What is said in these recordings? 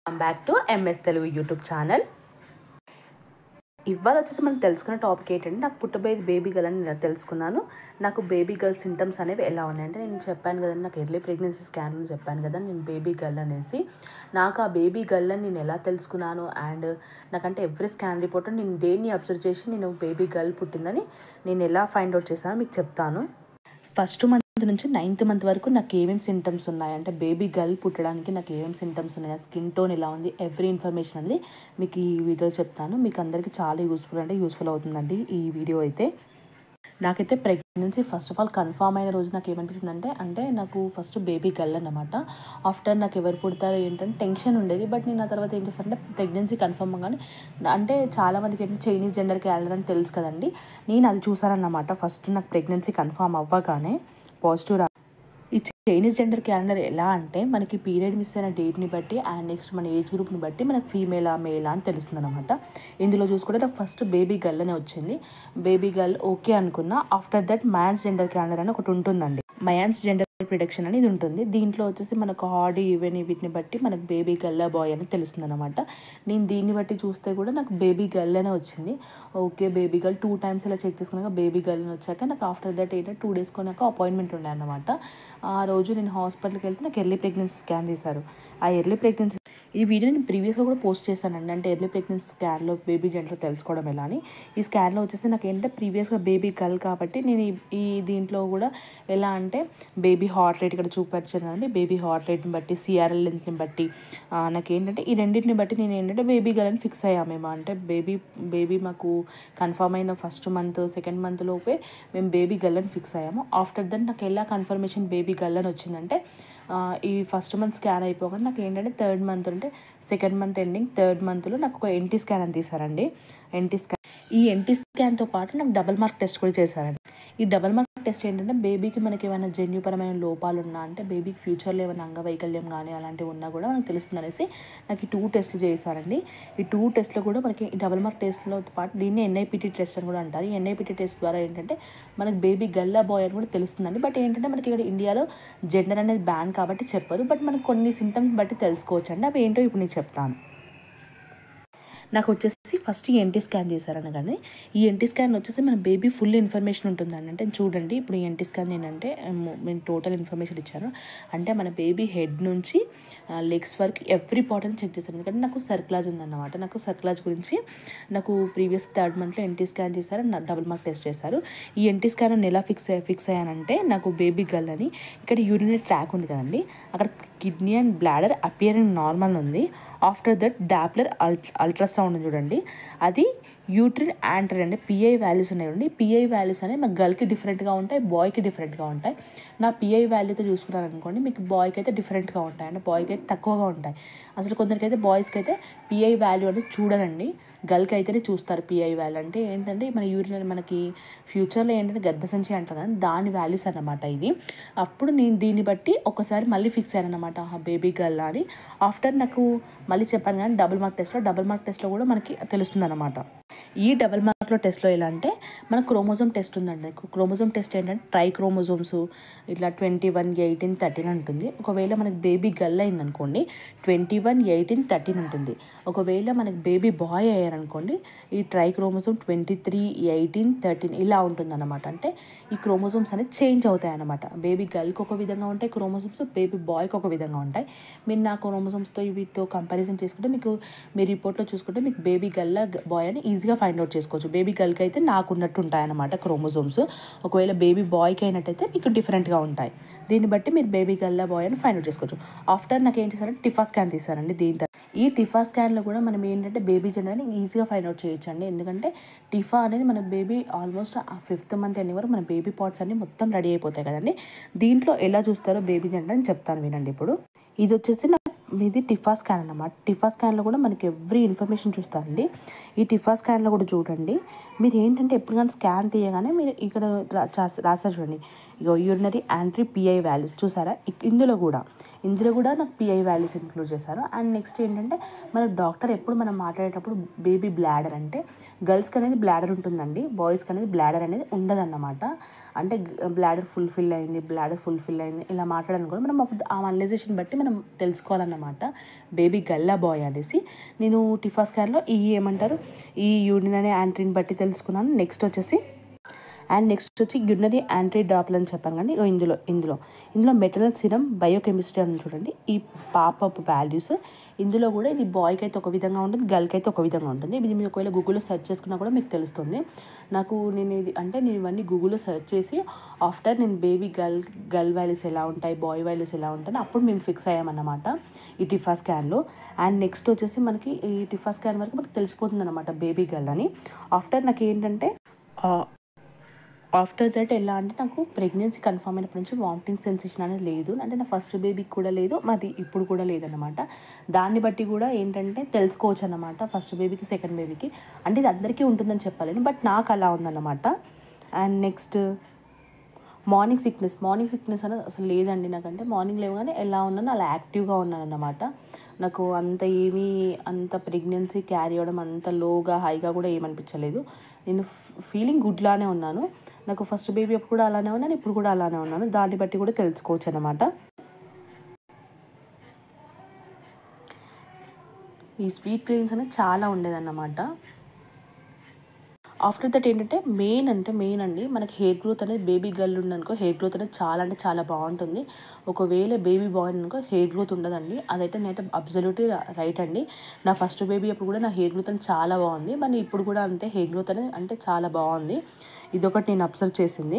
Welcome back to MS Telugu YouTube channel. ఇవాళ వచ్చేసి మనం తెలుసుకున్న టాపిక్ ఏంటంటే, నాకు పుట్టబోయేది బేబీ గర్ల్ అని నేను తెలుసుకున్నాను. నాకు బేబీ గర్ల్ సింటమ్స్ అనేవి ఎలా ఉన్నాయంటే, నేను చెప్పాను కదండి, నాకు ఎర్లీ ప్రెగ్నెన్సీ స్కాన్ చెప్పాను కదా నేను బేబీ గర్ల్ అనేసి. నాకు ఆ బేబీ గర్ల్ అని నేను ఎలా తెలుసుకున్నాను అండ్ నాకంటే ఎవ్రీ స్కాన్ రిపోర్ట్ నేను దేన్ని అబ్జర్వ్ చేసి నేను బేబీ గర్ల్ పుట్టిందని నేను ఎలా ఫైండ్ అవుట్ చేశానో మీకు చెప్తాను. ఫస్ట్ మంత్ నుంచి 9th మంత్ వరకు నాకు ఏమేమి సింటమ్స్ ఉన్నాయి అంటే, బేబీ గర్ల్ పుట్టడానికి నాకు ఏమేమి సింటమ్స్ ఉన్నాయి, స్కిన్ టోన్ ఎలా ఉంది, ఎవ్రీ ఇన్ఫర్మేషన్ అనేది మీకు ఈ వీడియో చెప్తాను. మీకు అందరికీ చాలా యూస్ఫుల్ అవుతుందండి ఈ వీడియో అయితే. నాకైతే pregnancy first of all confirm అయిన రోజు నాకు ఏమనిపిస్తుంది అంటే నాకు ఫస్ట్ బేబీ గర్ల్ అన్నమాట. ఆఫ్టర్ నాకు ఎవరు పుడతారో ఏంటంటే టెన్షన్ ఉండేది. బట్ నేను ఆ తర్వాత ఏం చేస్తాను అంటే, ప్రెగ్నెన్సీ కన్ఫర్మ్ కానీ అంటే చాలామందికి ఏంటంటే చైనీస్ జెండర్ క్యాలెండర్ అని తెలుసు కదండి, నేను అది చూసానన్నమాట. ఫస్ట్ నాకు ప్రెగ్నెన్సీ కన్ఫామ్ అవ్వగానే పాజిటివ్ ఈ చైనీస్ జెండర్ క్యాలెండర్ ఎలా అంటే, మనకి పీరియడ్ మిస్ అయిన డేట్ని బట్టి అండ్ నెక్స్ట్ మన ఏజ్ గ్రూప్ని బట్టి మనకు ఫీమేలా మేలా అని తెలుస్తుంది అనమాట. ఇందులో చూసుకుంటే నాకు ఫస్ట్ బేబీ గర్ల్ అనే వచ్చింది. బేబీ గర్ల్ ఓకే అనుకున్నా. ఆఫ్టర్ దట్ మయాన్స్ జెండర్ క్యాలెండర్ అని ఒకటి ఉంటుందండి. మయాన్స్ జెండర్ ప్రిడిక్షన్ అనేది ఉంటుంది. దీంట్లో వచ్చేసి మనకు హార్డ్ ఈవెన్ వీటిని బట్టి మనకు బేబీ గర్ల్ బాయ్ అని తెలుస్తుంది అనమాట. నేను దీన్ని బట్టి చూస్తే కూడా నాకు బేబీ గర్ల్ అనే వచ్చింది. ఓకే బేబీ గర్ల్ 2 times ఇలా చెక్ చేసుకున్నాక బేబీ గర్ల్ అని వచ్చాక నాకు ఆఫ్టర్ దట్ ఏంటంటే 2 days కొన్నాక అపాయింట్మెంట్ ఉండే అనమాట. ఆ రోజు నేను హాస్పిటల్కి వెళ్తే నాకు ఎర్లీ ప్రెగ్నెన్సీ స్కాన్ తీశారు. ఆ ఎర్లీ ప్రెగ్నెన్సీ ఈ వీడియో నేను ప్రీవియస్గా కూడా పోస్ట్ చేశానండి, అంటే ఎర్లీ ప్రెగ్నెన్సీ స్కాన్లో బేబీ జెండర్ తెలుసుకోవడం ఎలా అని. ఈ స్కాన్లో వచ్చేసి నాకు ఏంటంటే ప్రీవియస్గా బేబీ గర్ల్ కాబట్టి నేను ఈ దీంట్లో కూడా ఎలా అంటే బేబీ హార్ట్ రేట్ ఇక్కడ చూపించాను కదండి, బేబీ హార్ట్ రేట్ని బట్టి సిఆర్ఎల్ లెంత్ని బట్టి నాకు ఏంటంటే ఈ రెండింటిని బట్టి నేను ఏంటంటే బేబీ గర్ల్ అని ఫిక్స్ అయ్యాము మేము. అంటే బేబీ మాకు కన్ఫర్మ్ అయిన ఫస్ట్ మంత్ సెకండ్ మంత్ లోపే మేము బేబీ గర్ల్ అని ఫిక్స్ అయ్యాము. ఆఫ్టర్ దట్ నాకు ఎలా కన్ఫర్మేషన్ బేబీ గర్ల్ అని వచ్చిందంటే, ఈ ఫస్ట్ మంత్ స్కాన్ అయిపోగానే నాకు ఏంటంటే 3rd month అంటే సెకండ్ మంత్ ఎండింగ్ 3rd monthలో నాకు ఒక ఎన్టీ స్కాన్ అని తీశారండి. ఈ ఎన్టీ స్కాన్తో పాటు నాకు డబల్ మార్క్ టెస్ట్ కూడా చేశారండి. ఈ డబల్ మార్క్ టెస్ట్ ఏంటంటే బేబీకి మనకి ఏమైనా జన్యుపరమైన లోపాలు ఉన్నా అంటే బేబీకి ఫ్యూచర్లో ఏమైనా అంగవైకల్యం కానీ అలాంటివి ఉన్నా కూడా మనకు తెలుస్తుంది అనేసి నాకు ఈ 2 tests చేశారండి. ఈ 2 tests కూడా మనకి డబల్ మార్క్ టెస్ట్లో పాటు దీన్ని ఎన్ఐపిటి టెస్ట్ అని కూడా అంటారు. ఈ ఎన్ఐపిటి టెస్ట్ ద్వారా ఏంటంటే మనకి బేబీ గర్ల్ బాయ్ అని కూడా తెలుస్తుందండి. బట్ ఏంటంటే మనకి ఇక్కడ ఇండియాలో జెండర్ అనేది బ్యాన్ కాబట్టి చెప్పరు. బట్ మనకు కొన్ని సింటమ్స్ బట్టి తెలుసుకోవచ్చు అండి. అవి ఏంటో ఇప్పుడు నీకు చెప్తాను. నాకు వచ్చేసి ఫస్ట్ ఈ ఎన్టీ స్కాన్ చేశారని, కానీ ఈ ఎన్టీ స్కాన్ వచ్చేసి మన బేబీ ఫుల్ ఇన్ఫర్మేషన్ ఉంటుందండి. అంటే చూడండి ఇప్పుడు ఈ ఎన్టీ స్కాన్ ఏంటంటే నేను టోటల్ ఇన్ఫర్మేషన్ ఇచ్చాను. అంటే మన బేబీ హెడ్ నుంచి లెగ్స్ వరకు ఎవ్రీ పార్ట్ అని చెక్ చేశాను. ఎందుకంటే నాకు సర్క్లాజ్ ఉందన్నమాట. నాకు సర్క్లాజ్ గురించి నాకు ప్రీవియస్ 3rd monthలో ఎన్టీ స్కాన్ చేశారు, డబుల్ మార్క్ టెస్ట్ చేశారు. ఈ ఎన్టీ స్కాన్ అని ఎలా ఫిక్స్ అయ్యానంటే, నాకు బేబీ గర్ల్ అని ఇక్కడ యూరినరీ ట్రాక్ ఉంది కదండి, అక్కడ kidney and bladder appearing normal ఉంది. ఆఫ్టర్ దట్ డాప్లర్ అల్ట్రాసౌండ్ చూడండి, అది యూట్రిన్ యాంటర్ అంటే పిఐ వాల్యూస్ ఉన్నాయండి. పిఐ వాల్యూస్ అనేవి మా గర్ల్కి డిఫరెంట్గా ఉంటాయి, బాయ్కి డిఫరెంట్గా ఉంటాయి. నా పిఐ వాల్యూతో చూసుకున్నారు అనుకోండి, మీకు బాయ్కి అయితే డిఫరెంట్గా ఉంటాయి, అంటే బాయ్కి అయితే తక్కువగా ఉంటాయి. అసలు కొందరికైతే బాయ్స్కి అయితే పిఐ వాల్యూ అనేది చూడరండి, గర్ల్కి అయితేనే చూస్తారు. పిఐ వాల్యూ అంటే ఏంటంటే మన యూరిన్ మనకి ఫ్యూచర్లో ఏంటంటే గర్భసంచి అంటారు కదా, దాని వాల్యూస్ అన్నమాట ఇది. అప్పుడు నేను దీన్ని బట్టి ఒకసారి మళ్ళీ ఫిక్స్ అయ్యాను అనమాట, బేబీ గర్ల్ అని. ఆఫ్టర్ నాకు మళ్ళీ చెప్పాను కానీ డబుల్ మార్క్ టెస్ట్లో కూడా మనకి తెలుస్తుంది అనమాట. ఈ డబల్ మార్క్లో టెస్ట్లో ఎలా అంటే మన క్రోమోజోమ్ టెస్ట్ ఉందండి. క్రోమోజోమ్ టెస్ట్ ఏంటంటే ట్రై క్రోమోజోమ్స్ ఇట్లా 21, 18, 13 ఉంటుంది. ఒకవేళ మనకి బేబీ గర్ల్ అయిందనుకోండి 21, 18, 13 ఉంటుంది. ఒకవేళ మనకి బేబీ బాయ్ అయ్యారనుకోండి ఈ ట్రై క్రోమోజోమ్ 23, 18, 13 ఇలా ఉంటుందన్నమాట. అంటే ఈ క్రోమోజోమ్స్ అనేది చేంజ్ అవుతాయి అన్నమాట. బేబీ గర్ల్కి ఒక విధంగా ఉంటాయి క్రోమోజోమ్స్, బేబీ బాయ్కి ఒక విధంగా ఉంటాయి. మీరు నా క్రోమోజోమ్స్తో వీటితో కంపారిజన్ చేసుకుంటే మీకు మీ రిపోర్ట్లో చూసుకుంటే మీకు బేబీ గర్ల్ బాయ్ అని ఈజీగా ఫైండ్ అవుట్ చేసుకోవచ్చు. బేబీ గర్ల్కి అయితే నాకు ఉన్నట్టు ఉంటాయన్నమాట క్రోమోజోమ్స్. ఒకవేళ బేబీ బాయ్కి అయినట్టయితే మీకు డిఫరెంట్గా ఉంటాయి. దీన్ని బట్టి మీరు బేబీ గర్ల్ బాయ్ అని ఫైండ్ అవుట్ చేసుకోవచ్చు. ఆఫ్టర్ నాకు ఏం చేశారంటే టిఫా స్కాన్ తీశారండి. దీని తర్వాత ఈ టిఫా స్కాన్లో కూడా మనం ఏంటంటే బేబీ జెండర్ అని ఈజీగా ఫైండ్ అవుట్ చేయొచ్చు అండి. ఎందుకంటే టిఫా అనేది మన బేబీ ఆల్మోస్ట్ ఆ 5th month ఎండింగ్ వరకు మన బేబీ పార్ట్స్ అన్ని మొత్తం రెడీ అయిపోతాయి కదండి. దీంట్లో ఎలా చూస్తారో బేబీ జెండర్ అని చెప్తాను వినండి. ఇప్పుడు ఇది వచ్చేసి ఇది టిఫా స్కాన్ అన్నమాట. టిఫా స్కాన్లో కూడా మనకి ఎవ్రీ ఇన్ఫర్మేషన్ చూస్తారండి. ఈ టిఫా స్కాన్లో కూడా చూడండి, మీరు ఏంటంటే ఎప్పుడు కానీ స్కాన్ తీయగానే మీరు ఇక్కడ రాసారు చూడండి, యూరినరీ యాంట్రీ పిఐ వాల్యూస్ చూసారా. ఇందులో కూడా నాకు పిఐ వాల్యూస్ ఇంక్లూడ్ చేశారు. అండ్ నెక్స్ట్ ఏంటంటే మన డాక్టర్ ఎప్పుడు మనం మాట్లాడేటప్పుడు బేబీ బ్లాడర్ అంటే గర్ల్స్కి అనేది బ్లాడర్ ఉంటుందండి, బాయ్స్కి అనేది బ్లాడర్ అనేది ఉండదన్నమాట. అంటే బ్లాడర్ ఫుల్ఫిల్ అయింది ఇలా మాట్లాడాలని కూడా మనం ఆ అనలైజేషన్ బట్టి మనం తెలుసుకోవాలన్నమాట. అనమాట, బేబీ గల్లా బాయ్ అనేసి. నేను టిఫా స్కాన్లో ఈ ఏమంటారు ఈ యూరినరీ యాంట్రీని బట్టి తెలుసుకున్నాను. నెక్స్ట్ వచ్చేసి యూరినరీ యాంట్రీ డాప్లర్ అని చెప్పాను కానీ ఇందులో మెటర్నల్ సిరం బయోకెమిస్ట్రీ అని చూడండి. ఈ పాపప్ వాల్యూస్ ఇందులో కూడా ఇది బాయ్కి అయితే ఒక విధంగా ఉంటుంది, గర్ల్కి అయితే ఒక విధంగా ఉంటుంది. ఇది మీరు ఒకవేళ గూగుల్లో సెర్చ్ చేసుకున్నా కూడా మీకు తెలుస్తుంది. నేను ఇవన్నీ గూగుల్లో సెర్చ్ చేసి ఆఫ్టర్ నేను బేబీ గర్ల్ వాల్యూస్ ఎలా ఉంటాయి, బాయ్ వాల్యూస్ ఎలా ఉంటాయి అప్పుడు మేము ఫిక్స్ అయ్యామన్నమాట ఈ టిఫా స్కాన్లో. అండ్ నెక్స్ట్ వచ్చేసి మనకి ఈ టిఫా స్కాన్ వరకు మనకు తెలిసిపోతుంది అనమాట బేబీ గర్ల్ అని. ఆఫ్టర్ దట్ ఎలా అంటే నాకు ప్రెగ్నెన్సీ కన్ఫర్మ్ అయినప్పటి నుంచి వామిటింగ్ సెన్సేషన్ అనేది లేదు. అంటే నా ఫస్ట్ బేబీకి కూడా లేదు, మాది ఇప్పుడు కూడా లేదన్నమాట. దాన్ని బట్టి కూడా ఏంటంటే తెలుసుకోవచ్చు అన్నమాట ఫస్ట్ బేబీకి సెకండ్ బేబీకి. అంటే ఇది అందరికీ ఉంటుందని చెప్పాలని, బట్ నాకు అలా ఉందన్నమాట. అండ్ నెక్స్ట్ మార్నింగ్ సిక్నెస్ అనేది అసలు లేదండి నాకంటే. మార్నింగ్ లేవగానే ఎలా ఉన్నానో అలా యాక్టివ్గా ఉన్నాను అన్నమాట. నాకు అంత ప్రెగ్నెన్సీ క్యారీ అవ్వడం అంత లోగా హైగా కూడా ఏమనిపించలేదు. నేను ఫీలింగ్ గుడ్లానే ఉన్నాను. నాకు ఫస్ట్ బేబీ అప్పుడు కూడా అలానే ఉన్నాను, ఇప్పుడు కూడా అలానే ఉన్నాను. దాన్ని బట్టి కూడా తెలుసుకోవచ్చు అన్నమాట. ఈ స్వీట్ క్రీమ్స్ అనేది చాలా ఉండేదన్నమాట. ఆఫ్టర్ దట్ ఏంటంటే మెయిన్ అండి మనకి హెయిర్ గ్రోత్ అనేది బేబీ గర్ల్ ఉందనుకో హెయిర్ గ్రోత్ అనేది చాలా అంటే చాలా బాగుంటుంది. ఒకవేళ బేబీ బాయ్ అనుకో హెయిర్ గ్రోత్ ఉండదండి. అదైతే నేనైతే అబ్సల్యూట్లీ రైట్ అండి. నా ఫస్ట్ బేబీ అప్పుడు కూడా నా హెయిర్ గ్రోత్ అనేది చాలా బాగుంది, మరి ఇప్పుడు కూడా అంతే హెయిర్ గ్రోత్ అనేది అంటే చాలా బాగుంది. ఇదొకటి నేను అబ్జర్వ్ చేసింది.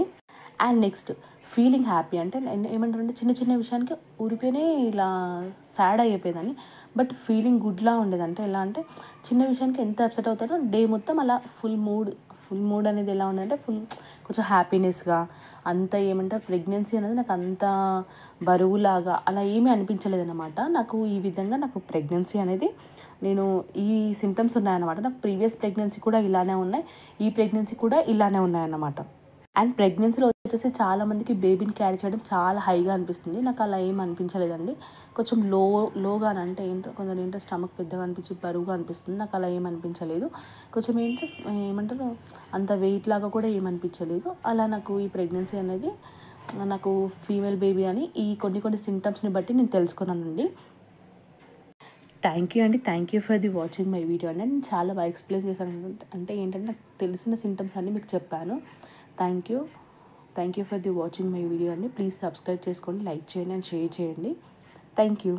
అండ్ నెక్స్ట్ ఫీలింగ్ హ్యాపీ అంటే ఏమంటారంటే చిన్న విషయానికి ఊరికేనే ఇలా సాడ్ అయిపోయేదాన్ని, బట్ ఫీలింగ్ గుడ్లా ఉండేది. అంటే ఎలా అంటే చిన్న విషయానికి ఎంత అప్సెట్ అవుతారో డే మొత్తం అలా ఫుల్ మూడ్ అనేది ఎలా ఉండదంటే కొంచెం హ్యాపీనెస్గా అంత ఏమంటారు ప్రెగ్నెన్సీ అనేది నాకు అంత బరువులాగా అలా ఏమీ అనిపించలేదన్నమాట. నాకు ఈ విధంగా నాకు ప్రెగ్నెన్సీ అనేది ఈ సిమ్టమ్స్ ఉన్నాయన్నమాట. నాకు ప్రీవియస్ ప్రెగ్నెన్సీ కూడా ఇలానే ఉన్నాయి, ఈ ప్రెగ్నెన్సీ కూడా ఇలానే ఉన్నాయన్నమాట. అండ్ ప్రెగ్నెన్సీలో వచ్చేసి చాలామందికి బేబీని క్యారీ చేయడం చాలా హైగా అనిపిస్తుంది. నాకు అలా ఏం అనిపించలేదండి. కొంచెం లోగా అంటే కొందరు స్టమక్ పెద్దగా అనిపించి బరువుగా అనిపిస్తుంది. నాకు అలా ఏం అనిపించలేదు. కొంచెం ఏమంటారు అంత వెయిట్ లాగా కూడా ఏమనిపించలేదు. అలా నాకు ఈ ప్రెగ్నెన్సీ అనేది నాకు ఫీమేల్ బేబీ అని ఈ కొన్ని సింటమ్స్ని బట్టి నేను తెలుసుకున్నానండి. Thank you for the watching my video అండి. నేను చాలా బాగా ఎక్స్ప్లెయిన్ చేశాను. అంటే ఏంటంటే నాకు తెలిసిన సింటమ్స్ అన్నీ మీకు చెప్పాను. Thank you for the watching my video అండి. ప్లీజ్ సబ్స్క్రైబ్ చేసుకోండి, లైక్ చేయండి అండ్ షేర్ చేయండి. Thank you.